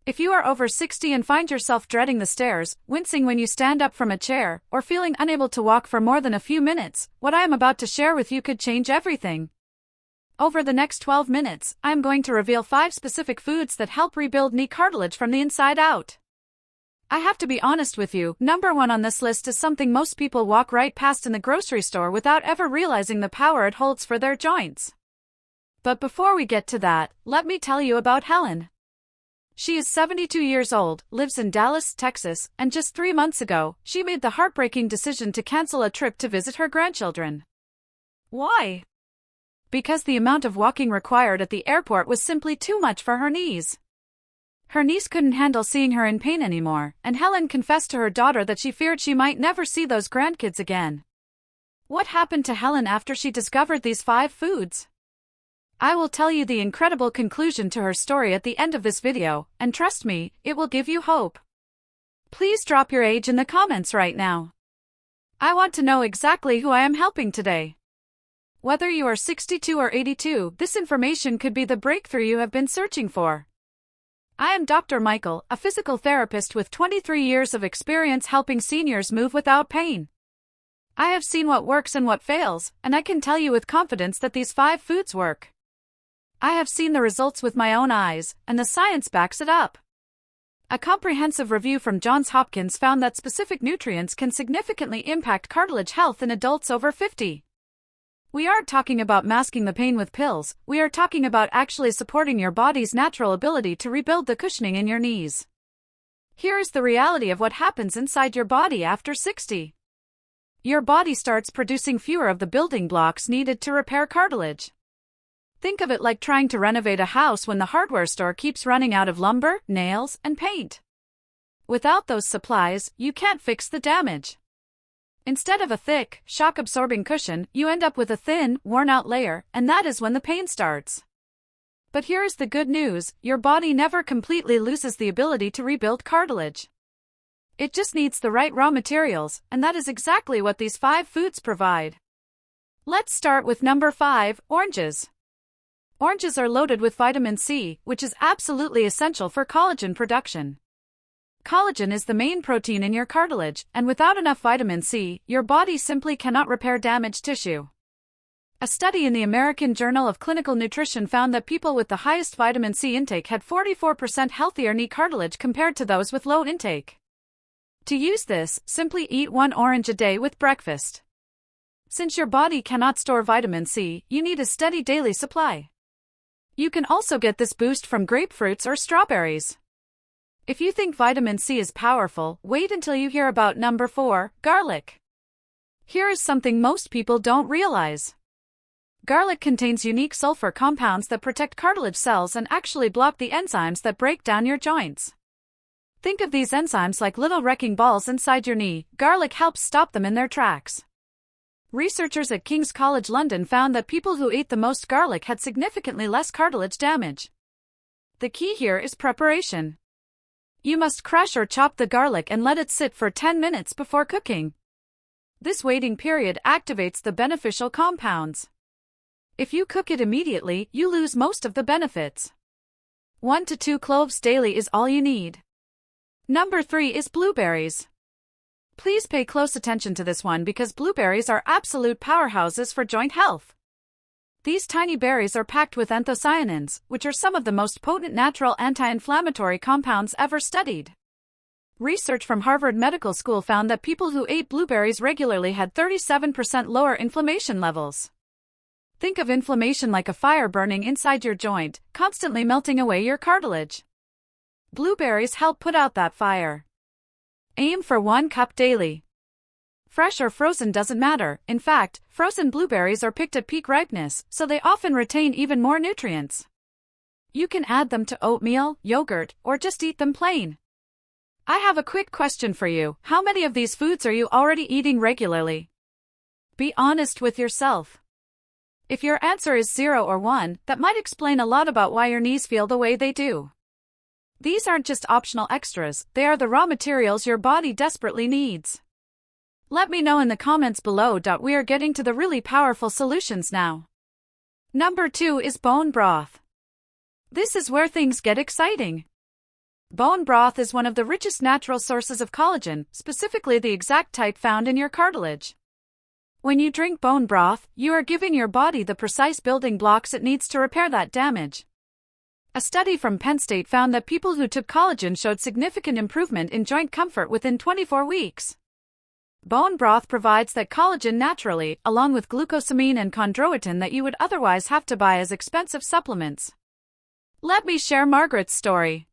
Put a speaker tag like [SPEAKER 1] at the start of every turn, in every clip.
[SPEAKER 1] If you are over 60 and find yourself dreading the stairs, wincing when you stand up from a chair, or feeling unable to walk for more than a few minutes, what I am about to share with you could change everything. Over the next 12 minutes, I am going to reveal 5 specific foods that help rebuild knee cartilage from the inside out. I have to be honest with you, number 1 on this list is something most people walk right past in the grocery store without ever realizing the power it holds for their joints. But before we get to that, let me tell you about Helen. She is 72 years old, lives in Dallas, Texas, and just 3 months ago, she made the heartbreaking decision to cancel a trip to visit her grandchildren. Why? Because the amount of walking required at the airport was simply too much for her knees. Her niece couldn't handle seeing her in pain anymore, and Helen confessed to her daughter that she feared she might never see those grandkids again. What happened to Helen after she discovered these 5 foods? I will tell you the incredible conclusion to her story at the end of this video, and trust me, it will give you hope. Please drop your age in the comments right now. I want to know exactly who I am helping today. Whether you are 62 or 82, this information could be the breakthrough you have been searching for. I am Dr. Michael, a physical therapist with 23 years of experience helping seniors move without pain. I have seen what works and what fails, and I can tell you with confidence that these 5 foods work. I have seen the results with my own eyes, and the science backs it up. A comprehensive review from Johns Hopkins found that specific nutrients can significantly impact cartilage health in adults over 50. We aren't talking about masking the pain with pills, we are talking about actually supporting your body's natural ability to rebuild the cushioning in your knees. Here is the reality of what happens inside your body after 60. Your body starts producing fewer of the building blocks needed to repair cartilage. Think of it like trying to renovate a house when the hardware store keeps running out of lumber, nails, and paint. Without those supplies, you can't fix the damage. Instead of a thick, shock-absorbing cushion, you end up with a thin, worn-out layer, and that is when the pain starts. But here is the good news, your body never completely loses the ability to rebuild cartilage. It just needs the right raw materials, and that is exactly what these 5 foods provide. Let's start with number 5, oranges. Oranges are loaded with vitamin C, which is absolutely essential for collagen production. Collagen is the main protein in your cartilage, and without enough vitamin C, your body simply cannot repair damaged tissue. A study in the American Journal of Clinical Nutrition found that people with the highest vitamin C intake had 44% healthier knee cartilage compared to those with low intake. To use this, simply eat 1 orange a day with breakfast. Since your body cannot store vitamin C, you need a steady daily supply. You can also get this boost from grapefruits or strawberries. If you think vitamin C is powerful, wait until you hear about number 4, garlic. Here is something most people don't realize. Garlic contains unique sulfur compounds that protect cartilage cells and actually block the enzymes that break down your joints. Think of these enzymes like little wrecking balls inside your knee. Garlic helps stop them in their tracks. Researchers at King's College London found that people who ate the most garlic had significantly less cartilage damage. The key here is preparation. You must crush or chop the garlic and let it sit for 10 minutes before cooking. This waiting period activates the beneficial compounds. If you cook it immediately, you lose most of the benefits. 1 to 2 cloves daily is all you need. Number 3 is blueberries. Please pay close attention to this one because blueberries are absolute powerhouses for joint health. These tiny berries are packed with anthocyanins, which are some of the most potent natural anti-inflammatory compounds ever studied. Research from Harvard Medical School found that people who ate blueberries regularly had 37% lower inflammation levels. Think of inflammation like a fire burning inside your joint, constantly melting away your cartilage. Blueberries help put out that fire. Aim for 1 cup daily. Fresh or frozen doesn't matter. In fact, frozen blueberries are picked at peak ripeness, so they often retain even more nutrients. You can add them to oatmeal, yogurt, or just eat them plain. I have a quick question for you. How many of these foods are you already eating regularly? Be honest with yourself. If your answer is 0 or 1, that might explain a lot about why your knees feel the way they do. These aren't just optional extras, they are the raw materials your body desperately needs. Let me know in the comments below. We are getting to the really powerful solutions now. Number 2 is bone broth. This is where things get exciting. Bone broth is one of the richest natural sources of collagen, specifically the exact type found in your cartilage. When you drink bone broth, you are giving your body the precise building blocks it needs to repair that damage. A study from Penn State found that people who took collagen showed significant improvement in joint comfort within 24 weeks. Bone broth provides that collagen naturally, along with glucosamine and chondroitin that you would otherwise have to buy as expensive supplements. Let me share Margaret's story.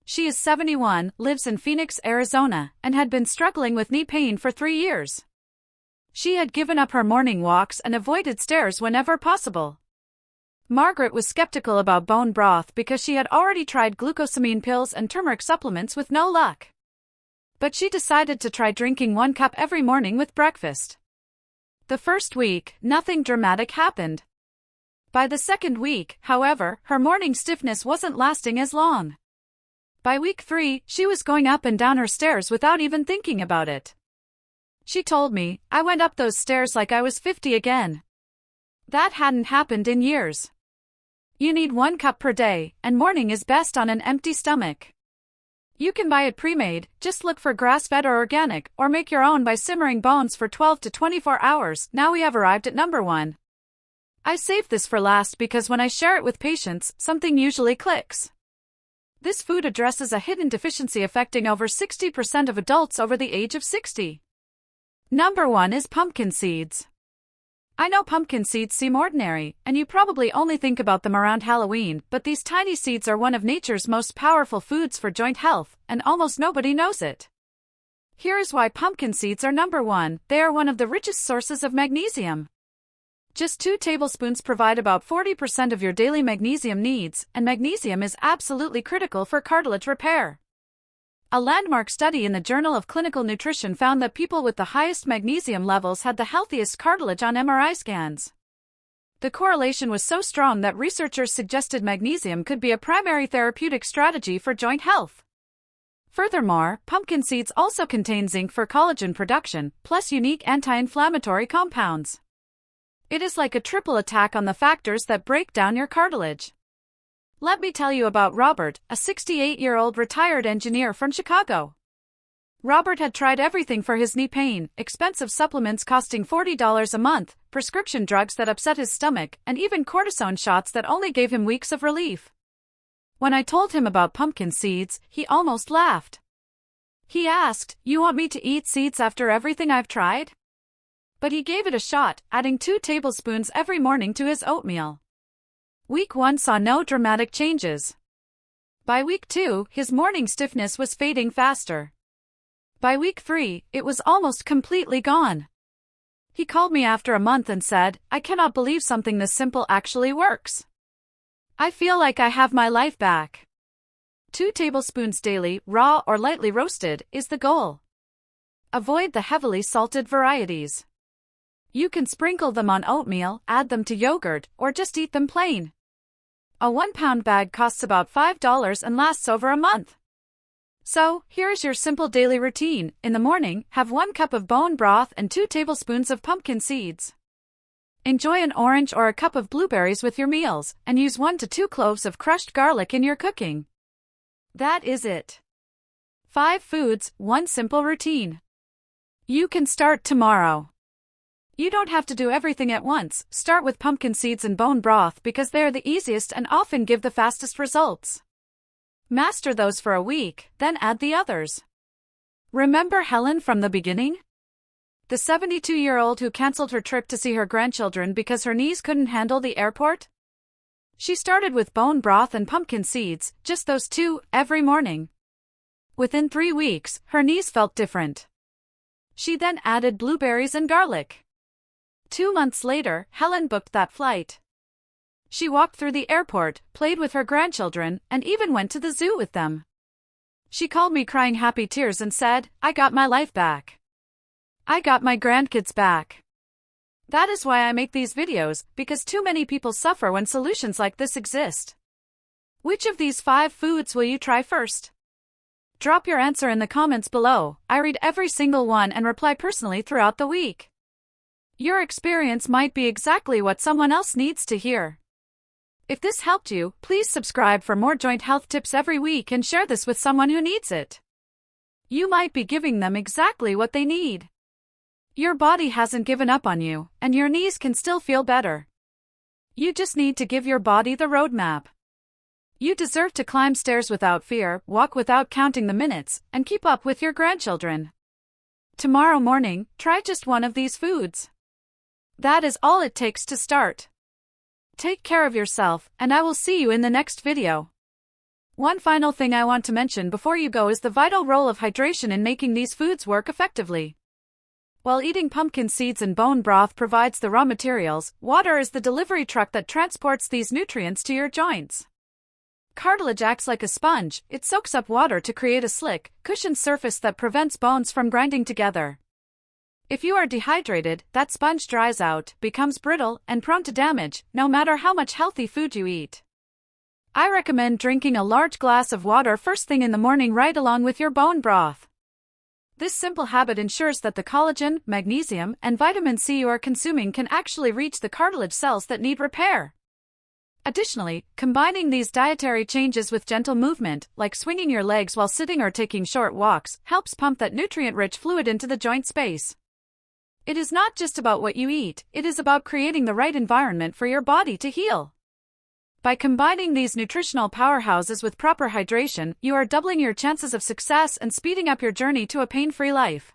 [SPEAKER 1] She is 71, lives in Phoenix, Arizona, and had been struggling with knee pain for 3 years. She had given up her morning walks and avoided stairs whenever possible. Margaret was skeptical about bone broth because she had already tried glucosamine pills and turmeric supplements with no luck. But she decided to try drinking 1 cup every morning with breakfast. The first week, nothing dramatic happened. By the second week, however, her morning stiffness wasn't lasting as long. By week 3, she was going up and down her stairs without even thinking about it. She told me, "I went up those stairs like I was 50 again." That hadn't happened in years. You need 1 cup per day, and morning is best on an empty stomach. You can buy it pre-made, just look for grass-fed or organic, or make your own by simmering bones for 12 to 24 hours. Now we have arrived at number 1. I saved this for last because when I share it with patients, something usually clicks. This food addresses a hidden deficiency affecting over 60% of adults over the age of 60. Number 1 is pumpkin seeds. I know pumpkin seeds seem ordinary, and you probably only think about them around Halloween, but these tiny seeds are one of nature's most powerful foods for joint health, and almost nobody knows it. Here is why pumpkin seeds are number 1. They are one of the richest sources of magnesium. Just 2 tablespoons provide about 40% of your daily magnesium needs, and magnesium is absolutely critical for cartilage repair. A landmark study in the Journal of Clinical Nutrition found that people with the highest magnesium levels had the healthiest cartilage on MRI scans. The correlation was so strong that researchers suggested magnesium could be a primary therapeutic strategy for joint health. Furthermore, pumpkin seeds also contain zinc for collagen production, plus unique anti-inflammatory compounds. It is like a triple attack on the factors that break down your cartilage. Let me tell you about Robert, a 68-year-old retired engineer from Chicago. Robert had tried everything for his knee pain, expensive supplements costing $40 a month, prescription drugs that upset his stomach, and even cortisone shots that only gave him weeks of relief. When I told him about pumpkin seeds, he almost laughed. He asked, "You want me to eat seeds after everything I've tried?" But he gave it a shot, adding 2 tablespoons every morning to his oatmeal. Week 1 saw no dramatic changes. By week 2, his morning stiffness was fading faster. By week 3, it was almost completely gone. He called me after a month and said, "I cannot believe something this simple actually works. I feel like I have my life back." 2 tablespoons daily, raw or lightly roasted, is the goal. Avoid the heavily salted varieties. You can sprinkle them on oatmeal, add them to yogurt, or just eat them plain. A 1-pound bag costs about $5 and lasts over a month. So, here's your simple daily routine. In the morning, have 1 cup of bone broth and 2 tablespoons of pumpkin seeds. Enjoy an orange or a cup of blueberries with your meals, and use 1 to 2 cloves of crushed garlic in your cooking. That is it. 5 foods, 1 simple routine. You can start tomorrow. You don't have to do everything at once. Start with pumpkin seeds and bone broth because they are the easiest and often give the fastest results. Master those for a week, then add the others. Remember Helen from the beginning? The 72-year-old who canceled her trip to see her grandchildren because her knees couldn't handle the airport? She started with bone broth and pumpkin seeds, just those 2, every morning. Within 3 weeks, her knees felt different. She then added blueberries and garlic. 2 months later, Helen booked that flight. She walked through the airport, played with her grandchildren, and even went to the zoo with them. She called me crying happy tears and said, "I got my life back. I got my grandkids back." That is why I make these videos, because too many people suffer when solutions like this exist. Which of these 5 foods will you try first? Drop your answer in the comments below. I read every single one and reply personally throughout the week. Your experience might be exactly what someone else needs to hear. If this helped you, please subscribe for more joint health tips every week and share this with someone who needs it. You might be giving them exactly what they need. Your body hasn't given up on you, and your knees can still feel better. You just need to give your body the roadmap. You deserve to climb stairs without fear, walk without counting the minutes, and keep up with your grandchildren. Tomorrow morning, try just one of these foods. That is all it takes to start. Take care of yourself, and I will see you in the next video. One final thing I want to mention before you go is the vital role of hydration in making these foods work effectively. While eating pumpkin seeds and bone broth provides the raw materials, water is the delivery truck that transports these nutrients to your joints. Cartilage acts like a sponge. It soaks up water to create a slick, cushioned surface that prevents bones from grinding together. If you are dehydrated, that sponge dries out, becomes brittle, and prone to damage, no matter how much healthy food you eat. I recommend drinking a large glass of water first thing in the morning right along with your bone broth. This simple habit ensures that the collagen, magnesium, and vitamin C you are consuming can actually reach the cartilage cells that need repair. Additionally, combining these dietary changes with gentle movement, like swinging your legs while sitting or taking short walks, helps pump that nutrient-rich fluid into the joint space. It is not just about what you eat, it is about creating the right environment for your body to heal. By combining these nutritional powerhouses with proper hydration, you are doubling your chances of success and speeding up your journey to a pain-free life.